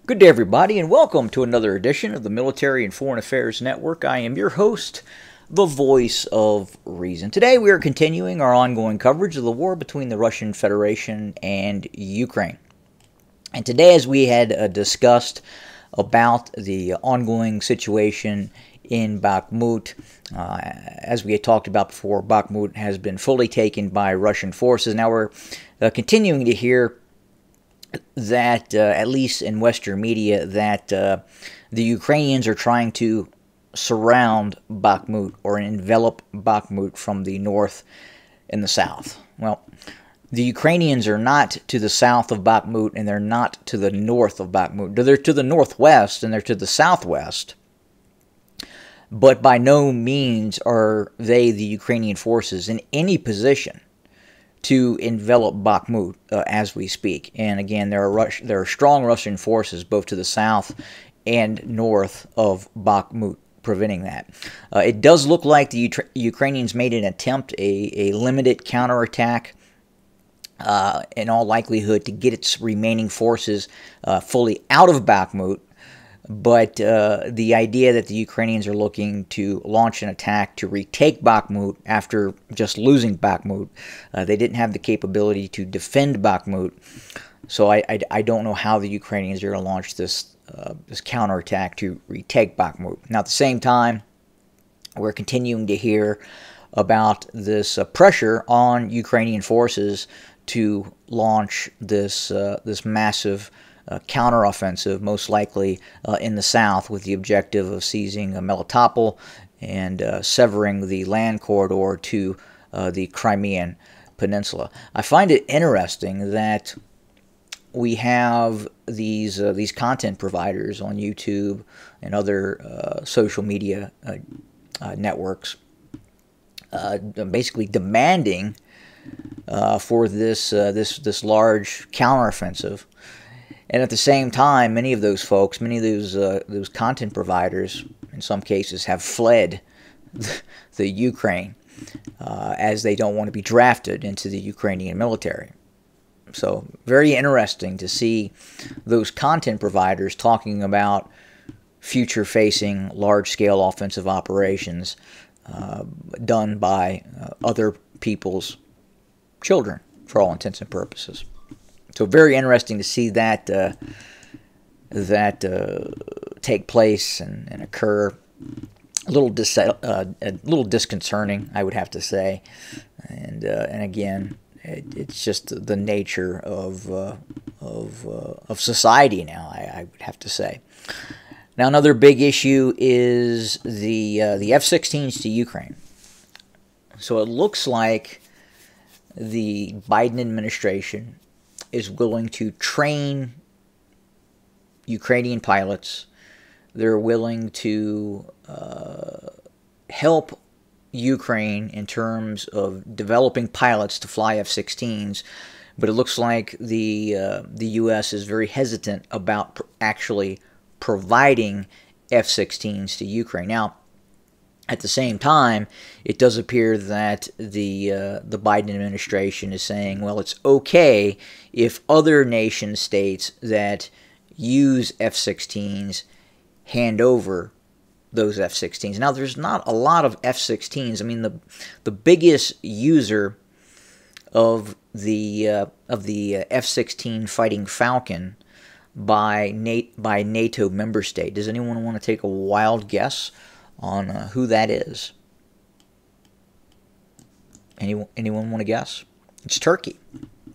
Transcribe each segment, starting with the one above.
Good day, everybody, and welcome to another edition of the Military and Foreign Affairs Network. I am your host, the voice of reason. Today, we are continuing our ongoing coverage of the war between the Russian Federation and Ukraine. And today, as we had discussed about the ongoing situation in Bakhmut, as we had talked about before, Bakhmut has been fully taken by Russian forces. Now we're continuing to hear that, at least in Western media, that the Ukrainians are trying to surround Bakhmut or envelop Bakhmut from the north and the south. Well, the Ukrainians are not to the south of Bakhmut, and they're not to the north of Bakhmut. They're to the northwest, and they're to the southwest. But by no means are they, the Ukrainian forces, in any position to envelop Bakhmut as we speak. And again, there are strong Russian forces both to the south and north of Bakhmut preventing that. It does look like the Ukrainians made an attempt, a limited counterattack, in all likelihood to get its remaining forces fully out of Bakhmut. But the idea that the Ukrainians are looking to launch an attack to retake Bakhmut after just losing Bakhmut, they didn't have the capability to defend Bakhmut. So I don't know how the Ukrainians are going to launch this counterattack to retake Bakhmut. Now, at the same time, we're continuing to hear about this pressure on Ukrainian forces to launch this massive counteroffensive, most likely in the south, with the objective of seizing Melitopol and severing the land corridor to the Crimean Peninsula. I find it interesting that we have these content providers on YouTube and other social media networks basically demanding for this large counteroffensive. And at the same time, many of those folks, many of those content providers, in some cases, have fled the Ukraine as they don't want to be drafted into the Ukrainian military. So very interesting to see those content providers talking about future-facing, large-scale offensive operations done by other people's children, for all intents and purposes. So very interesting to see that take place and occur. A little disconcerting, I would have to say, and again, it's just the nature of society now. I would have to say. Now, another big issue is the F-16s to Ukraine. So it looks like the Biden administration is willing to train Ukrainian pilots. They're willing to help Ukraine in terms of developing pilots to fly F-16s, but it looks like the U.S. is very hesitant about actually providing F-16s to Ukraine. Now, at the same time, it does appear that the Biden administration is saying, well, it's okay if other nation states that use F-16s hand over those F-16s. Now, there's not a lot of F-16s. I mean, the biggest user of the F-16 Fighting Falcon by NATO member state. Does anyone want to take a wild guess on who that is? Anyone want to guess? It's Turkey.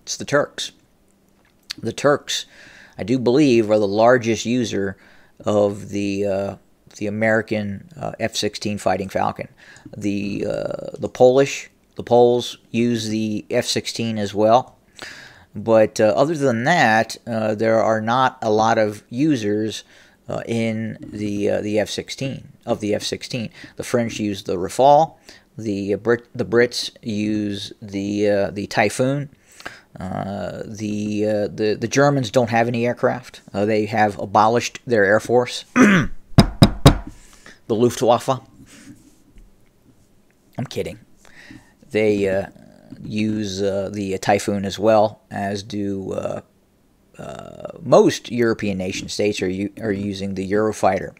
It's the Turks. The Turks, I do believe, are the largest user of the American F-16 Fighting Falcon. The Poles use the F-16 as well. But other than that, there are not a lot of users in the F-16 of the F-16. The French use the Rafale. The Brits use the Typhoon. The Germans don't have any aircraft. They have abolished their air force. The Luftwaffe. I'm kidding. They use the Typhoon as well, as do most European nation states are using the Eurofighter.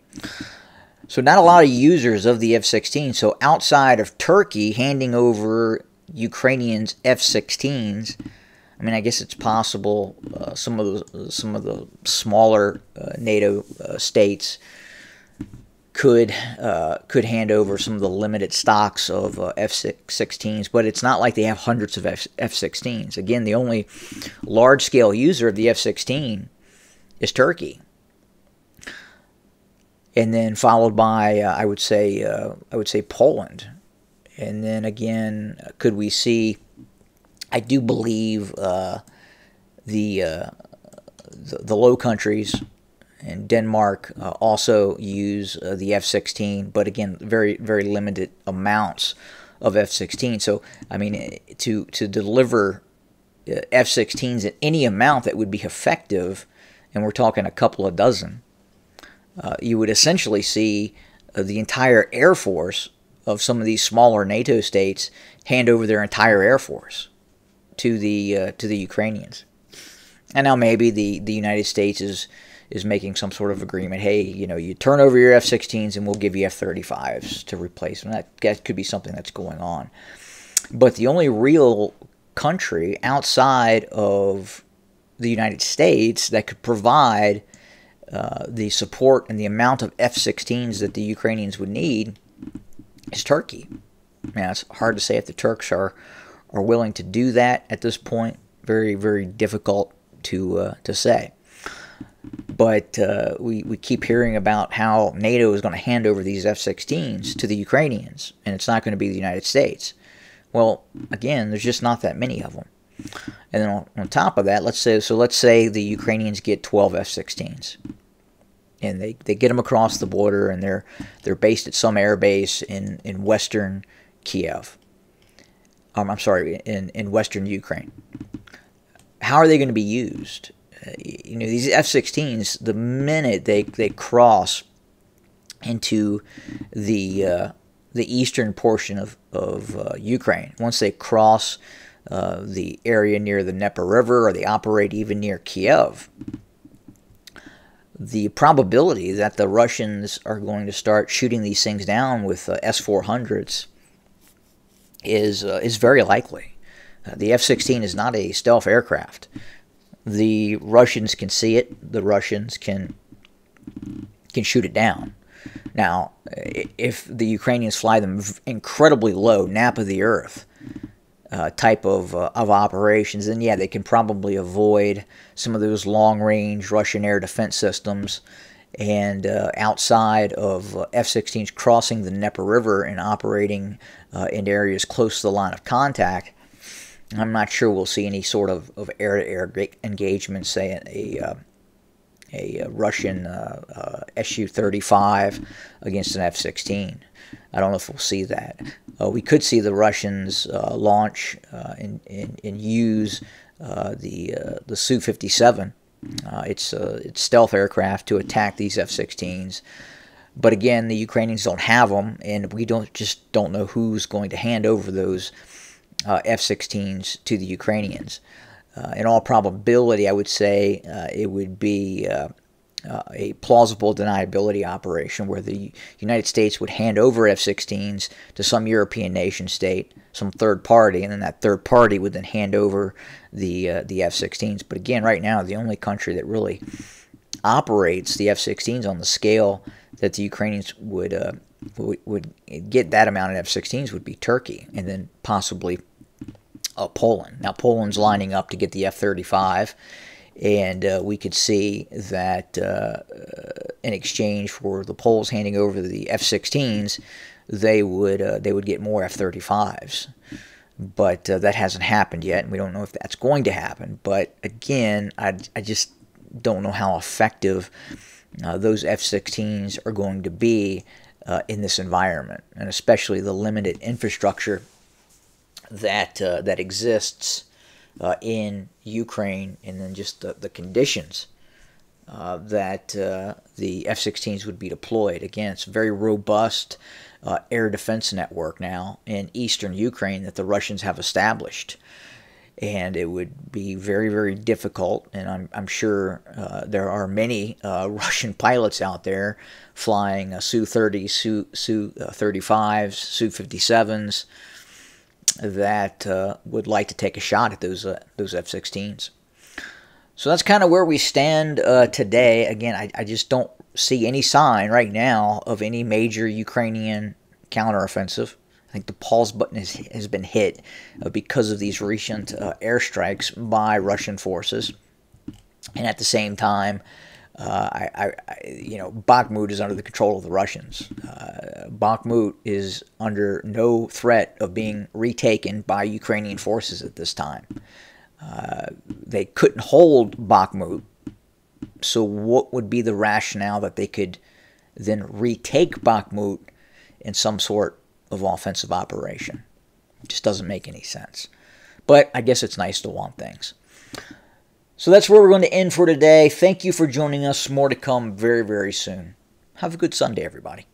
So not a lot of users of the F-16. So outside of Turkey handing over Ukrainians F-16s, I mean, I guess it's possible some of the smaller NATO states could hand over some of the limited stocks of F-16s, but it's not like they have hundreds of F-16s. Again, the only large-scale user of the F-16 is Turkey, and then followed by I would say Poland, and then again, could we see? I do believe the Low Countries and Denmark also use the F-16, but again, very, very limited amounts of F-16. So, I mean, to deliver F-16s at any amount that would be effective, and we're talking a couple of dozen, you would essentially see the entire Air Force of some of these smaller NATO states hand over their entire Air Force to the Ukrainians. And now maybe the United States is making some sort of agreement. Hey, you turn over your F-16s and we'll give you F-35s to replace them. That could be something that's going on. But the only real country outside of the United States that could provide the support and the amount of F-16s that the Ukrainians would need is Turkey. Man, it's hard to say if the Turks are willing to do that at this point. Very, very difficult to say. But we keep hearing about how NATO is going to hand over these F-16s to the Ukrainians, and it's not going to be the United States. Well, again, there's just not that many of them. And then on top of that, let's say the Ukrainians get 12 F-16s, and they get them across the border, and they're based at some air base in western Kiev. I'm sorry, in western Ukraine. How are they going to be used? These F-16s, the minute they cross into the eastern portion of Ukraine, once they cross the area near the Dnieper River, or they operate even near Kiev, the probability that the Russians are going to start shooting these things down with S-400s is very likely. The F-16 is not a stealth aircraft. The Russians can see it. The Russians can shoot it down. Now, if the Ukrainians fly them incredibly low, nap of the earth type of operations, then yeah, they can probably avoid some of those long-range Russian air defense systems. And outside of F-16s crossing the Dnieper River and operating in areas close to the line of contact, I'm not sure we'll see any sort of air-to-air engagement, say a Russian Su-35 against an F-16. I don't know if we'll see that. We could see the Russians launch and use the Su-57. It's stealth aircraft to attack these F-16s. But again, the Ukrainians don't have them, and we just don't know who's going to hand over those F-16s to the Ukrainians. In all probability, I would say it would be a plausible deniability operation where the United States would hand over F-16s to some European nation state, some third party, and then that third party would then hand over the F-16s. But again, right now, the only country that really operates the F-16s on the scale that the Ukrainians would get that amount of F-16s would be Turkey, and then possibly Poland. Now, Poland's lining up to get the F-35, and we could see that in exchange for the Poles handing over the F-16s, they would get more F-35s. But that hasn't happened yet, and we don't know if that's going to happen. But again, I just don't know how effective those F-16s are going to be in this environment, and especially the limited infrastructure that exists in Ukraine, and then just the conditions that the F-16s would be deployed. Again, it's a very robust air defense network now in eastern Ukraine that the Russians have established. and it would be very, very difficult. And I'm sure there are many Russian pilots out there flying Su-30s, Su-35s, Su-57s that would like to take a shot at those F-16s. So that's kind of where we stand today. Again, I just don't see any sign right now of any major Ukrainian counteroffensive. I think the pause button has been hit because of these recent airstrikes by Russian forces. And at the same time, Bakhmut is under the control of the Russians. Bakhmut is under no threat of being retaken by Ukrainian forces at this time. They couldn't hold Bakhmut, so what would be the rationale that they could then retake Bakhmut in some sort of offensive operation? It just doesn't make any sense. But I guess it's nice to want things. So that's where we're going to end for today. Thank you for joining us. More to come very, very soon. Have a good Sunday, everybody.